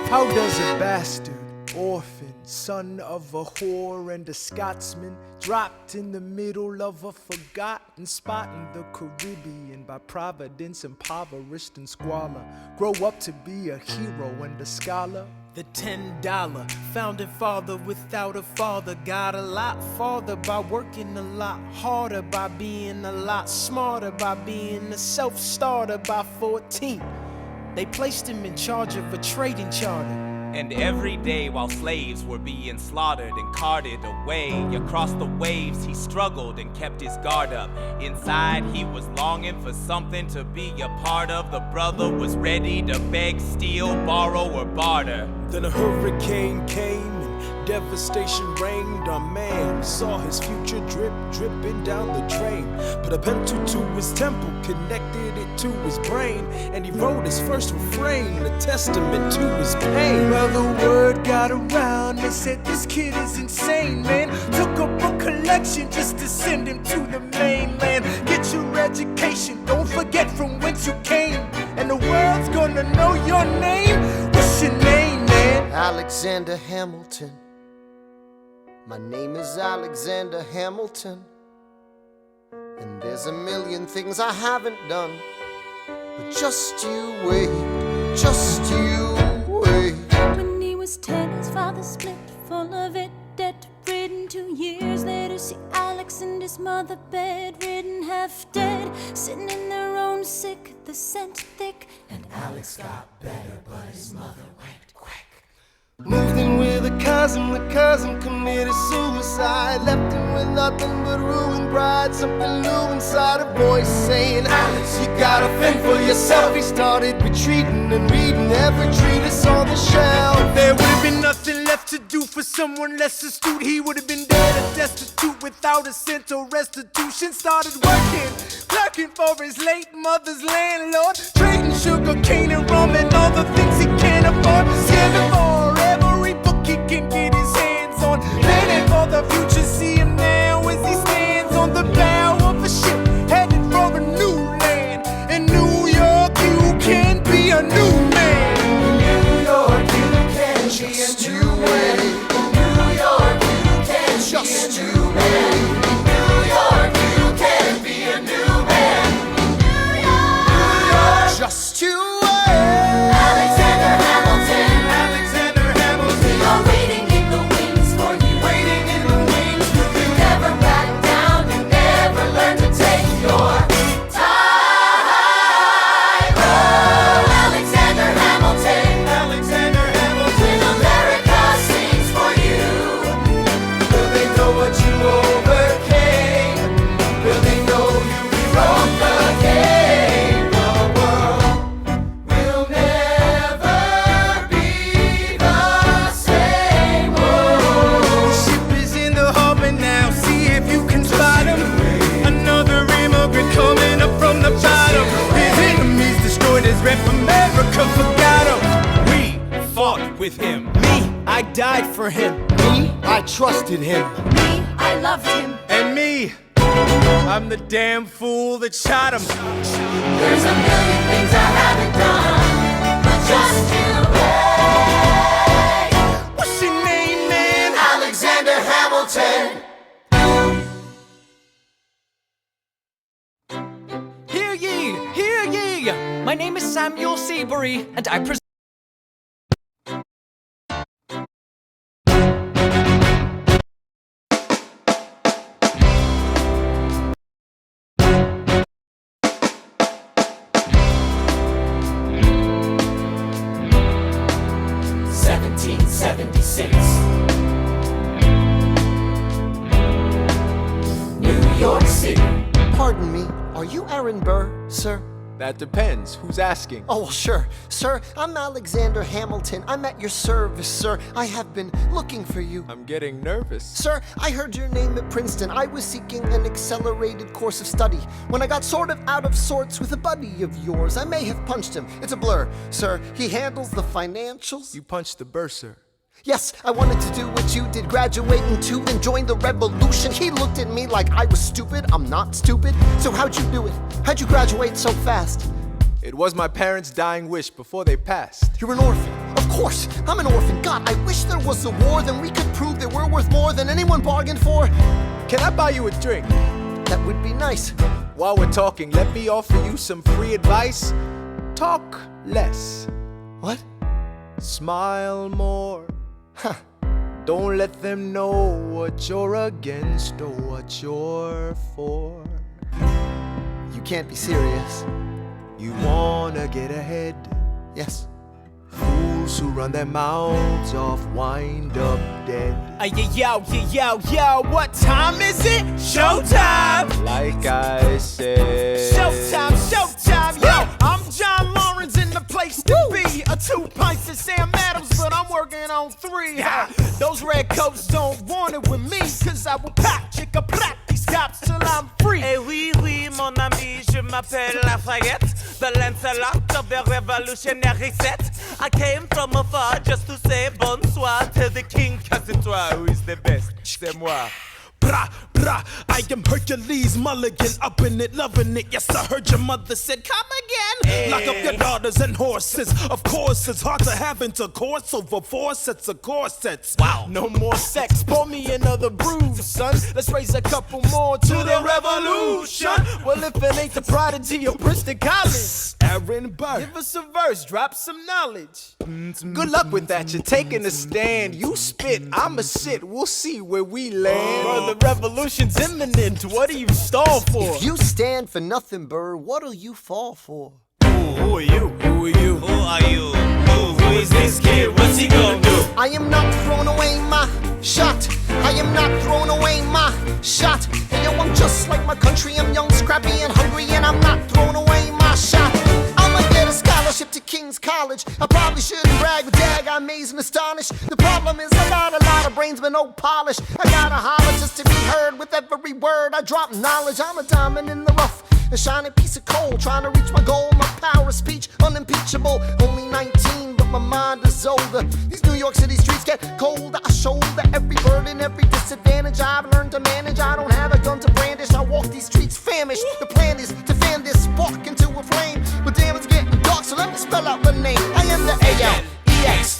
How does a bastard, orphan, son of a whore and a Scotsman, dropped in the middle of a forgotten spot in the Caribbean by providence, impoverished and squalor, grow up to be a hero and a scholar? The $10 founding father without a father got a lot farther by working a lot harder, by being a lot smarter, by being a self-starter. By 14, they placed him in charge of a trading charter. And every day while slaves were being slaughtered and carted away across the waves, he struggled and kept his guard up. Inside he was longing for something to be a part of. The brother was ready to beg, steal, borrow, or barter. Then a hurricane came and devastation reigned. Our man saw his future dripping down the drain. Put a pencil to his temple, connected it to his brain, and he wrote his first refrain, a testament to his pain. Well, the word got around, they said this kid is insane, man. Took up a collection just to send him to the mainland. Get your education, don't forget from whence you came, and the world's gonna know your name. What's your name, man? Alexander Hamilton. My name is Alexander Hamilton, and there's a million things I haven't done, but just you wait, just you wait. When he was 10, his father split, full of it, debt-ridden. 2 years later, see Alex and his mother bedridden, half dead, sitting in their own sick, the scent thick. And Alex got better, but his mother went quick. Moved in with a cousin, the cousin committed suicide. Left him with nothing but ruined pride. Something new inside a voice saying, Alex, you gotta fend for yourself. He started retreating and reading every treatise on the shelf. There would have been nothing left to do for someone less astute. He would have been dead or destitute without a cent or restitution. Started working, clerking for his late mother's landlord, trading sugar cane and rum and all the things he can't afford. Scamming for every book he can get his hands on, planning for the future. See him now as he stands on the bow of a ship, headed for a new land. In New York, you can be a new man. In New York, you can be a new man. In New York, you can just be a new man. In New York, you can be a new man. New York, just you wait. Alexander Hamilton, Alexander Hamilton, we are waiting in the wings for you. waiting in the wings. You never back down, you never learn to take your time. Oh, Alexander Hamilton, Alexander Hamilton, when America sings for you. Will they know what you overcame? Will they know you rewrote the game? The world will never be the same. the ship is in the harbor now. See if you can spot him. Another immigrant coming up from the bottom. His enemies destroyed his rep. America forgot him. We fought with him. Me, I died for him. Me, I trusted him. Me, I loved him. And me, I'm the damn fool that shot him. There's a million things I haven't done, but just you wait. What's your name, man? Alexander Hamilton. Hear ye! Hear ye! My name is Samuel Seabury, and I present. New York City. Pardon me, are you Aaron Burr, sir? That depends. Who's asking? Oh, well, sure. Sir, I'm Alexander Hamilton. I'm at your service, sir. I have been looking for you. I'm getting nervous. Sir, I heard your name at Princeton. I was seeking an accelerated course of study. When I got sort of out of sorts with a buddy of yours, I may have punched him. It's a blur. Sir, he handles the financials. You punched the bursar. Yes, I wanted to do what you did, graduate in 2 and join the revolution. He looked at me like I was stupid. I'm not stupid. So how'd you do it? How'd you graduate so fast? It was my parents' dying wish before they passed. You're an orphan. Of Of course, I'm an orphan. God, I wish there was a war, then we could prove that we're worth more than anyone bargained for. Can I buy you a drink? That would be nice. While we're talking, let me offer you some free advice. Talk less. What? Smile more. Huh. Don't let them know what you're against or what you're for. You can't be serious. You wanna get ahead. Yes. Fools who run their mouths off wind up dead. Yo, what time is it? Showtime! Like I said. Showtime, yo! I'm John Lawrence in the place to be. 2 pints of Sam Adams, but I'm working on 3. Those red coats don't want it with me, cause I will pop, chicka pop these cops till I'm free. Eh oui, mon ami, je m'appelle Lafayette, the Lancelot of the revolutionary set. I came from afar just to say bonsoir to the king, cause c'est toi who is the best, c'est moi. Brah, brah, I am Hercules Mulligan, up in it, loving it. Yes, I heard your mother said, come again. Hey. Lock up your daughters and horses. Of course, it's hard to have intercourse over 4 sets of corsets. Wow. No more sex, pour me another brew, son. Let's raise a couple more to the revolution. Well, if it ain't the prodigy of Princeton College, Aaron Burr, give us a verse, drop some knowledge. good luck with that. You're taking a stand. You spit, I'ma sit. We'll see where we land. Bro, the revolution's imminent. What do you stall for? If you stand for nothing, Burr, what'll you fall for? Who are you? Who are you? Who are you? Who is this kid? What's he gonna do? I am not throwing away my shot. I am not throwing away my shot. Hey, yo, I'm just like my country. I'm young, scrappy, and hungry, and I'm not throwing away my shot. I'ma get a scholarship to King's College. I probably shouldn't brag, but dag, I'm amazed and astonished. The problem is I got a lot of brains but no polish. I gotta holler just to be heard with every word. I drop knowledge. I'm a diamond in the rough, a shining piece of coal, trying to reach my goal. My power of speech, unimpeachable. Only 19, but my mind is older. These New York City streets get colder. I shoulder every burden, every disadvantage I've learned to manage. I don't have a gun to brandish. I walk these streets famished. The plan is to fan this spark into a flame. But damn, it's getting dark, so let me spell out the name. I am the A-L-E-X-A-N-D-E-R.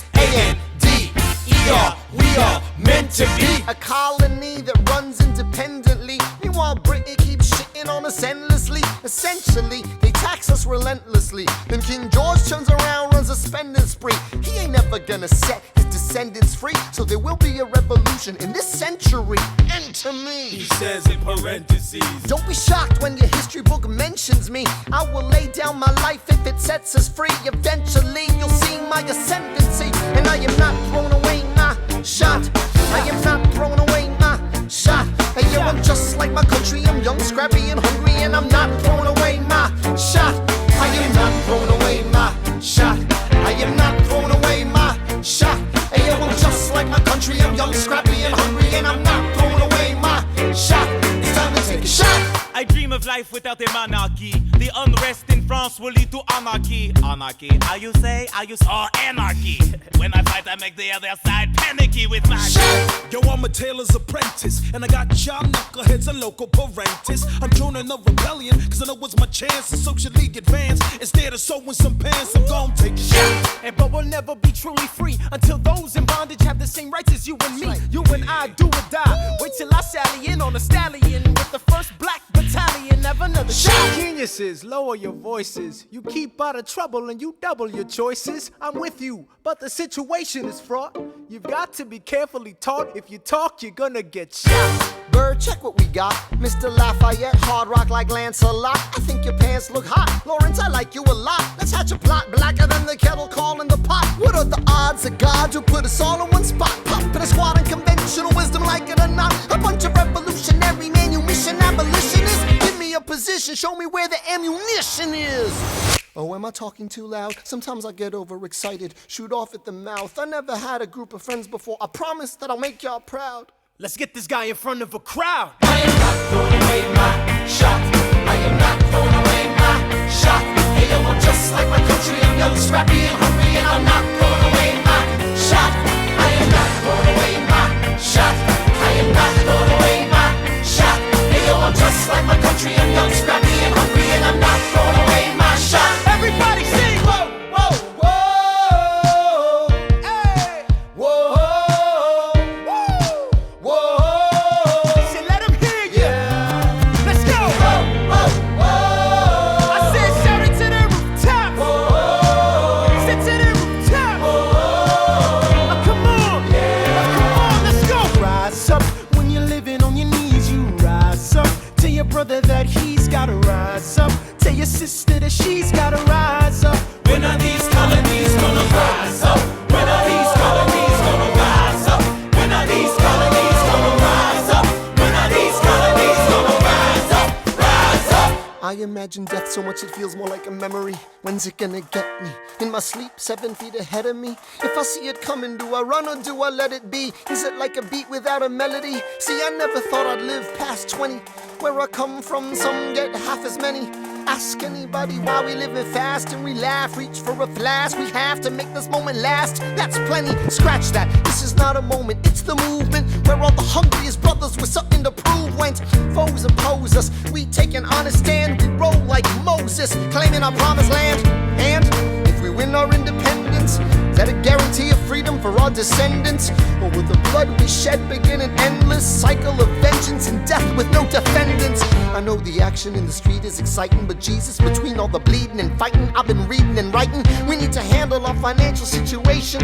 We are meant to be a colony that runs independently. Meanwhile, Britain keeps shitting on us endlessly. Essentially, they tax us relentlessly. Then King George turns around, runs a spending spree. He ain't never gonna set his descendants free. So there will be a revolution in this century. Enter me. He says in parentheses. Don't be shocked when your history book mentions me. I will lay down my life if it sets us free. Eventually, you'll see my ascendancy. And I am not throwing away my shot. I am not throwing away my shot. Hey, yo, I'm just like my country. I'm young, scrappy, and hungry, and I'm not throwing away my shot. I am not throwing away my shot. I am not throwing away my shot. Hey, yo, I'm just like my country. I'm young, scrappy, and hungry, and I'm not throwing away my shot. It's time to take a shot. I dream of life without a monarchy. The unrest in France will lead to anarchy. Anarchy, how you say? Or anarchy. When I fight, I make the other side panicky with my shot. Yo, I'm a tailor's apprentice, and I got y'all knuckleheads and local parentis. I'm joining a rebellion, cause I know it's my chance to socially advance. Instead of sewing some pants, I'm gon' take a shot. But we'll never be truly free until those in bondage have the same rights as you and me. You and I do or die. Wait till I sally in on a stallion with the first black battalion. Have another shot. Geniuses, lower your voices. You keep out of trouble and you double your choices. I'm with you, but the situation is fraught. You've got to be carefully taught. If you talk, you're gonna get shot. Bird, check what we got. Mr. Lafayette, hard rock like Lancelot. I think your pants look hot. Lawrence, I like you a lot. Let's hatch a plot blacker than the kettle calling the pot. What are the odds of God to put us all in one spot? Pop in a squad and conventional wisdom, like it or not. A bunch of revolutionary manumission abolitionists. Give me a position, show me where the ammunition is. Oh, am I talking too loud? Sometimes I get overexcited, shoot off at the mouth. I never had a group of friends before. I promise that I'll make y'all proud. Let's get this guy in front of a crowd. I am not throwing away my shot. I am not throwing away my shot. Hey, yo, I'm just like my country. I'm young, scrappy, and hungry, and I'm not throwing away my shot. I am not throwing away my shot. I am not throwing away my shot. Hey, yo, I'm just like my country. I'm young, scrappy, and hungry, and I'm not throwing away my shot. Everybody sing! Whoa, whoa, whoa. your brother that he's gotta rise up. Tell your sister that she's gotta rise up. When are these colonies gonna rise up? When are these colonies gonna rise up? When are these colonies gonna rise up? When are these colonies gonna rise up? Rise up! I imagine death so much it feels more like a memory. When's it gonna get me? In my sleep, 7 feet ahead of me. If I see it coming, do I run or do I let it be? Is it like a beat without a melody? See, I never thought I'd live past 20. Where I come from, some get half as many. Ask anybody why we living fast and we laugh. Reach for a flask, we have to make this moment last. That's plenty, scratch that. This is not a moment, it's the movement. Where all the hungriest brothers with something to prove went. Foes oppose us, we take an honest stand. We roll like Moses, claiming our promised land. And if we win our independence, is that a guarantee of freedom for our descendants? Or will the blood we shed begin an endless cycle of vengeance and death with no defendants? I know the action in the street is exciting, but Jesus, between all the bleeding and fighting I've been reading and writing, we need to handle our financial situation.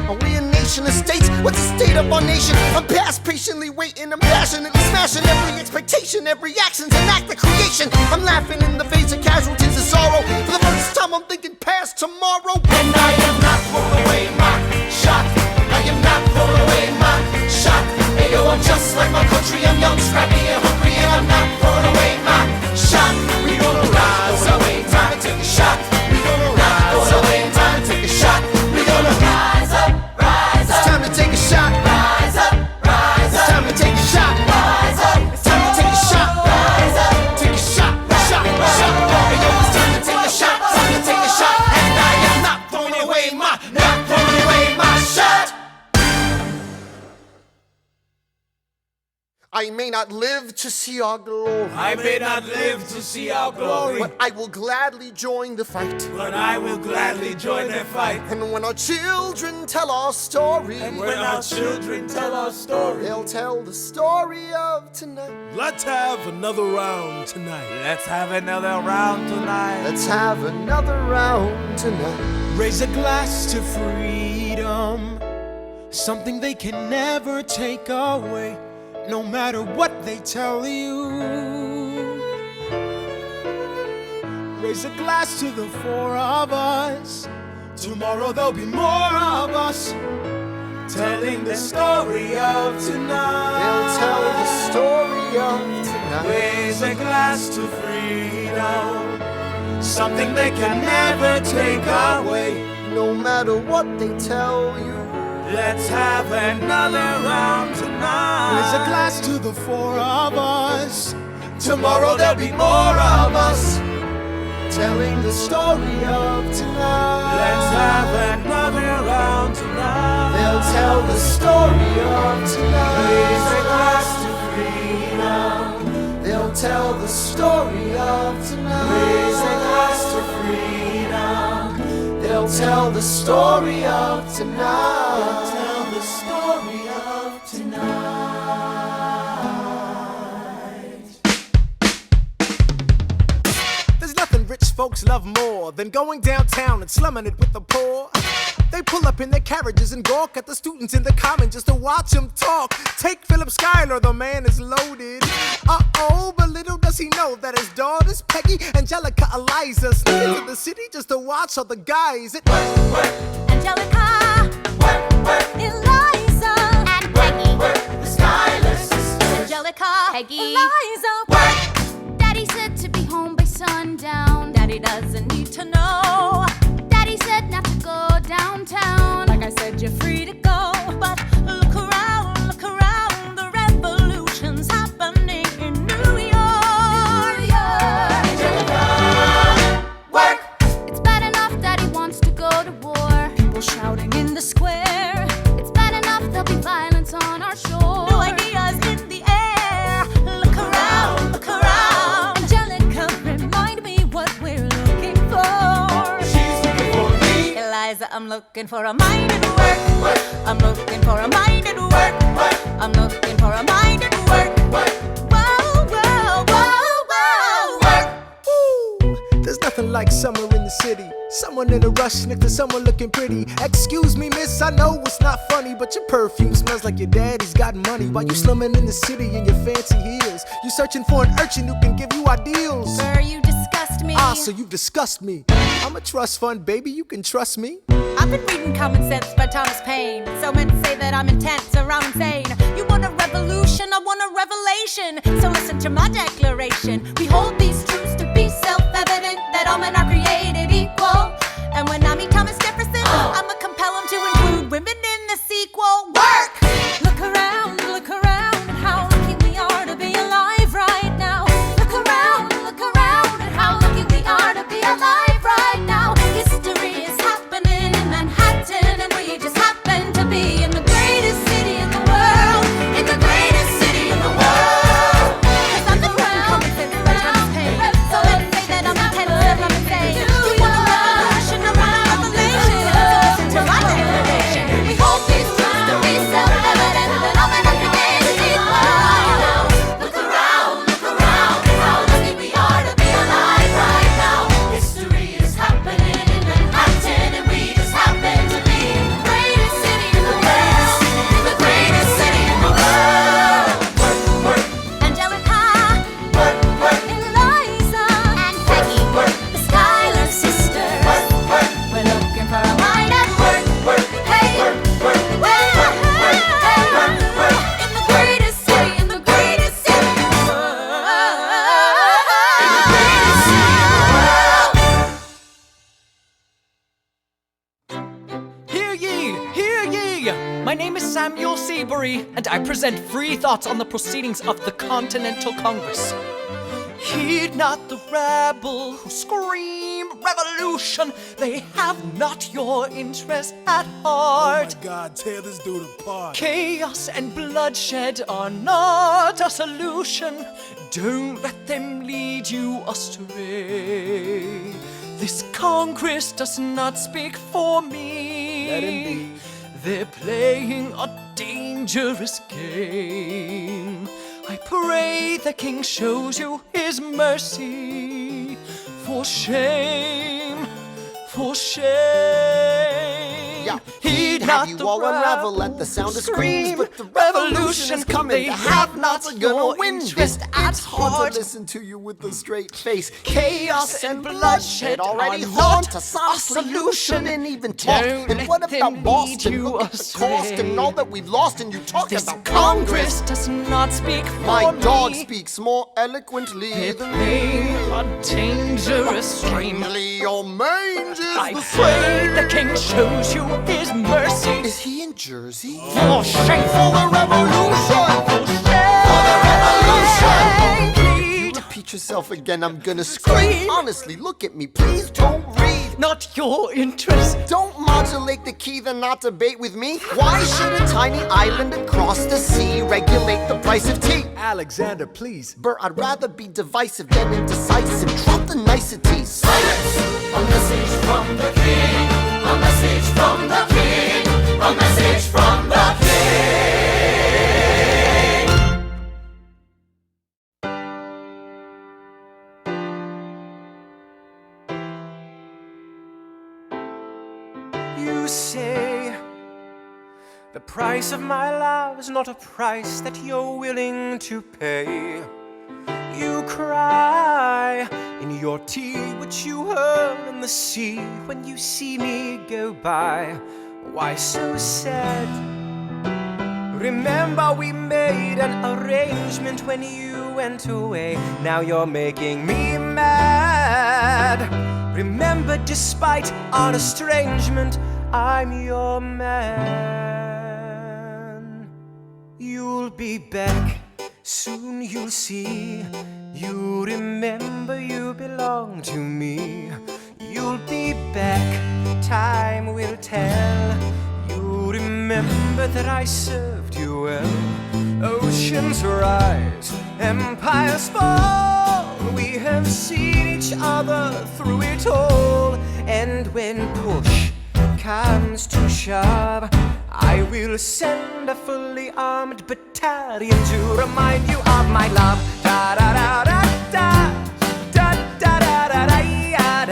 Are we a nation of states? What's the state of our nation? I'm past patiently waiting, I'm passionately smashing every expectation, every action's an act of creation. I'm laughing in the face of casualties of sorrow. For the first time I'm thinking past tomorrow. And I am not throwing away my shot. I am not throwing away my shot. Hey yo, I'm just like my country. I'm young, scrappy, and hungry, and I'm not throwing away my shot. We gonna rise up, time to take a shot. We gonna rise up, time to take a shot. We gonna rise up, rise up. It's time to take a shot. Rise up, rise It's up. time to take a shot. Rise up, It's time to take a shot. rise up. Take a shot, shot, shot. Hey yo, it's time to take a shot, time to take a shot. And I am not throwing away my shot. I may not live to see our glory, I may not live to see our glory, but I will gladly join the fight. but I will gladly join the fight. And when our children tell our story, And when our children tell our story, they'll tell the story of tonight. Let's have another round tonight. let's have another round tonight. Let's have another round tonight. Raise a glass to freedom, something they can never take away, no matter what they tell you. Raise a glass to the four of us. Tomorrow there'll be more of us, telling the story of tonight. They'll tell the story of tonight. Raise a glass to freedom, something they can never take away. No matter what they tell you. Let's have another round tonight. Raise a glass to the four of us. Tomorrow there'll be more of us, Telling the story of tonight. let's have another round tonight. They'll tell the story of tonight. Raise a glass to freedom. They'll tell the story of tonight. Raise a glass to freedom. They'll tell the story of tonight. Tell the story of tonight. There's nothing rich folks love more than going downtown and slumming it with the poor. They pull up in their carriages and gawk at the students in the common just to watch them talk. Take Philip Schuyler, the man is loaded. Uh-oh, but little does he know that his daughters, Peggy, Angelica, Eliza, sneak into the city just to watch all the guys. Angelica, Eliza, and Peggy, The Schuyler sisters. Angelica, Peggy. Eliza. Daddy said to be home by sundown. Daddy doesn't need to know. Daddy said not to go downtown. Like I said, you're free to go, but look around, the revolution's happening in New York. Work. It's bad enough Daddy wants to go to war. People shouting in the square, It's bad enough there'll be violence on our shore. new ideas in the air. Look around, Angelica, remind me what we're looking for. She's looking for me. Eliza, I'm looking for a mind at work. I'm looking for a mind at work. I'm looking for a mind at work. Whoa, whoa, whoa, whoa. Ooh, there's nothing nothing like summer in the city. Someone in a rush next to someone looking pretty. Excuse me, miss, I know it's not funny, but your perfume smells like your daddy's got money. While you slumming in the city in your fancy heels, you searching for an urchin who can give you ideals. Sir, you disgust me. Ah, so you disgust me. I'm a trust fund, baby, you can trust me. I've been reading Common Sense by Thomas Paine. So men say that I'm intense or I'm insane. You want a revolution, I want a revelation. So listen to my declaration. We hold these truths to be self-evident, that all men are created equal. And when I meet Thomas Jefferson, I'ma compel him to include women in the sequel. Work! Look around at how lucky we are to be alive right now. Look around at how lucky we are to be alive right now. History is happening in Manhattan, and we just happen to be in the greatest city in the world. In the greatest city in the world. 'Cause I'm the crown, Common Sense by Thomas Paine. So let's say that I'm intense and I'm insane. You want a revolution, I want a revelation. So listen to my declaration. We hold these truths to be self-evident, that all men are created equal. Look around at how lucky we are to be alive right now. History is happening in Manhattan, and we just happen to be in the greatest city in the world. In the greatest city in the world. Angelica, Eliza, and Peggy, the Schuyler sisters. We're looking for a mind at work. Hey, in the greatest city, in the greatest city in the world. In the greatest city in the world. Hear ye! My name is Samuel Seabury, and I present free thoughts on the proceedings of the Continental Congress. Heed not the rabble who scream revolution. They have not your interest at heart. Oh God, tear this dude apart. Chaos and bloodshed are not a solution. Don't let them lead you astray. This Congress does not speak for me. Let him be. They're playing a dangerous game. I pray the King shows you his mercy. For shame, for shame. Yeah. Heed Have not you the all unravel rabble at the sound who of screams, scream but the revolution is coming. They The have not have-nots are gonna your win this. interest at It's hard heart. to listen to you with a straight face. Chaos and bloodshed bloodshed already are haunt not us. a Honestly, you solution. shouldn't even talk. Don't And let what them about lead Boston? you Look at the cost astray. and all that we've lost, and you talk This about Congress does not speak for My me. dog speaks more eloquently They're than playing a dangerous game. Plainly, your mange is I the pray same. the King shows you his mercy. Is he in Jersey? For shame, For the revolution! for shame, For the revolution! Plead You repeat yourself again, I'm gonna scream. Honestly, look at me, please don't read. not your interest. Don't modulate the key, then not debate with me. Why should a tiny island across the sea regulate the price of tea? Alexander, please. Bert, I'd rather be divisive than indecisive. Drop the niceties. Silence! A message from the King. A message from the King. A message from the King. You say the price of my love is not a price that you're willing to pay. You cry in your tea, which you hurl in the sea when you see me go by. Why so sad? Remember we made an arrangement when you went away. Now you're making me mad. Remember, despite our estrangement, I'm your man. You'll be back, soon you'll see. You remember you belong to me. You'll be back, time will tell. You remember that I served you well. Oceans rise, empires fall. We have seen each other through it all. And when push comes to shove, I will send a fully armed battalion to remind you of my love. Da da da da da da da da da da da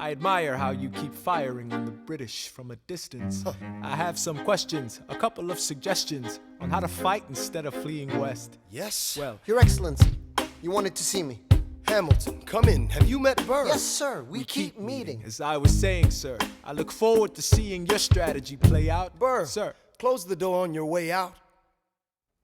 I admire how you keep firing on the British from a distance. I have some questions, a couple of suggestions on how to fight instead of fleeing west. Yes. Well, Your Excellency, you wanted to see me. Hamilton, come in. Have you met Burr? Yes, sir. We keep meeting. as I was saying, sir, I look forward to seeing your strategy play out. Burr, Sir. close the door on your way out.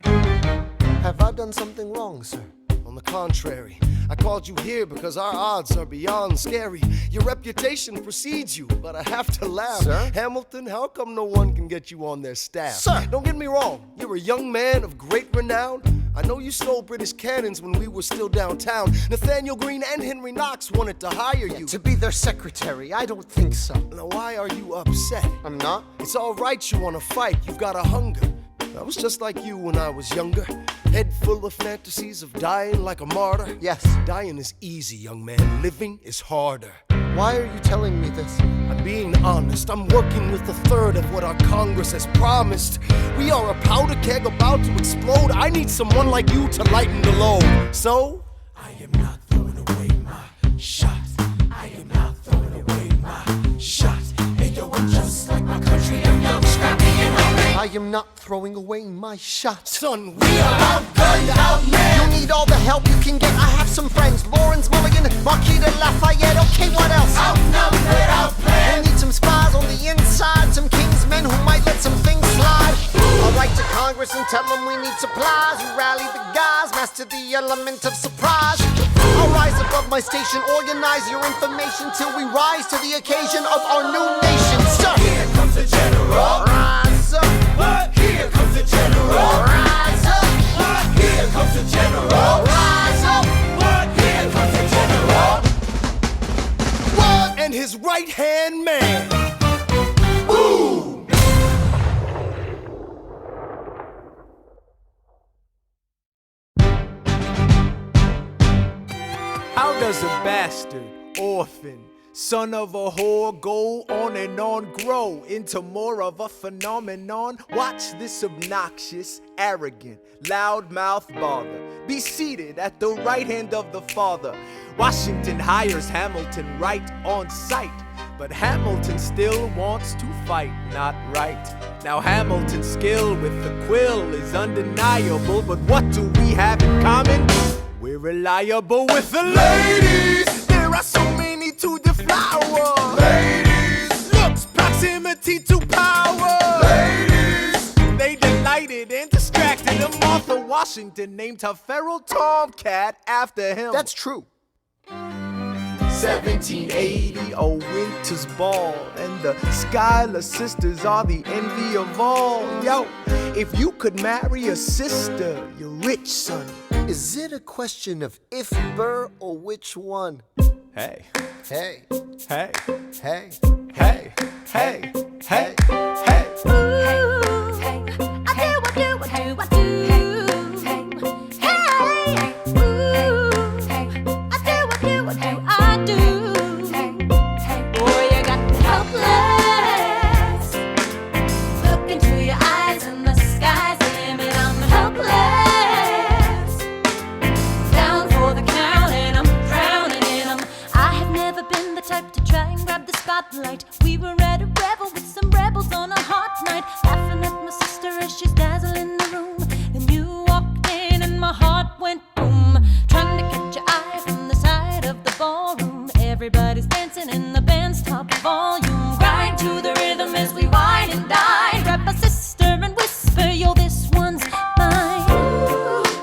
Have I done something wrong, sir? On the contrary, I called you here because our odds are beyond scary. Your reputation precedes you, but I have to laugh. Sir? Hamilton, how come no one can get you on their staff? Sir! Don't get me wrong, you're a young man of great renown. I know you stole British cannons when we were still downtown. Nathaniel Greene and Henry Knox wanted to hire you. To be their secretary, I don't think so. Now why are you upset? I'm not. It's all right you want to fight, you've got a hunger. I was just like you when I was younger. Head full of fantasies of dying like a martyr. Yes. Dying is easy, young man. Living is harder. Why are you telling me this? I'm being honest. I'm working with a third of what our Congress has promised. We are a powder keg about to explode. I need someone like you to lighten the load. So, I am not throwing away my shot. I am not throwing away my shot. Hey yo, I'm just like my country. I'm young, scrappy, and hungry. I am not throwing away my shot. son, we are outgunned, outmanned. You need all the help you can get. I have some friends. Lawrence Mulligan, Marquis de Lafayette. Okay, what else? Outnumbered, outplanned. We need some spies on the inside. Some kingsmen who might let some things slide. I'll write to Congress and tell them we need supplies. You rally the guys, master the element of surprise. I'll rise above my station, organize your information till we rise to the occasion of our new nation. Sir, Here comes the general. rise up. What? Here comes the general. Rise up. What? Here comes the general. Rise up. What? Here comes the general. What? And his right-hand man. Boom! How does a bastard, orphan, son of a whore go on and on, grow into more of a phenomenon? Watch this obnoxious, arrogant, loudmouth bother be seated at the right hand of the father. Washington hires Hamilton right on sight, but Hamilton still wants to fight, not right. Now Hamilton's skill with the quill is undeniable, but what do we have in common? We're reliable with the ladies. There are so many to deflower. Ladies. Looks, proximity to power. Ladies. They delighted and distracted. And Martha Washington named her feral tomcat after him. That's true. 1780, a winter's ball, and the Schuyler sisters are the envy of all. Yo, if you could marry a sister, you're rich, son. Is it a question of if Burr or which one? Hey, Hey, hey, hey. hey, hey, hey, hey. We were at a revel with some rebels on a hot night, laughing at my sister as she's dazzling the room. Then you walked in and my heart went boom, trying to catch your eye from the side of the ballroom. Everybody's dancing and the band's top volume. Grind to the rhythm as we wine and dine. Grab my sister and whisper, yo, this one's mine.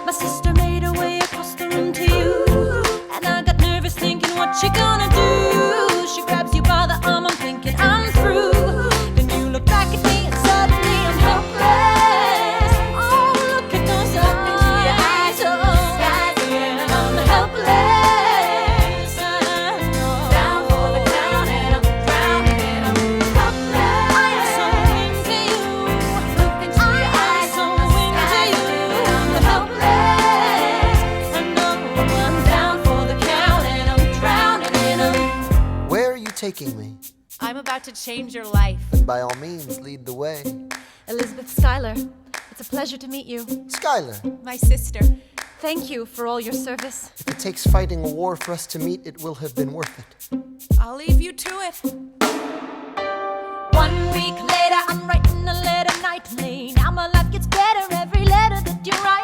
My sister made her way across the room to you, and I got nervous thinking, what you gonna do? She grabs you by the arm, I'm thinking I'm through. Then you look back at me and suddenly I'm helpless. Oh, look at those eyes, oh, yeah, I'm helpless. Down for the count and I'm drowning and I'm helpless. I am so into you. Look into your eyes, so into you. I'm helpless. I know I'm down for the count and I'm drowning and I'm. Where are you taking me? I'm about to change your life. Then by all means, lead the way. Elizabeth Schuyler, it's a pleasure to meet you. Schuyler, My sister. Thank you for all your service. If it takes fighting a war for us to meet, it will have been worth it. I'll leave you to it. 1 week later, I'm writing a letter nightly. Now my life gets better every letter that you write.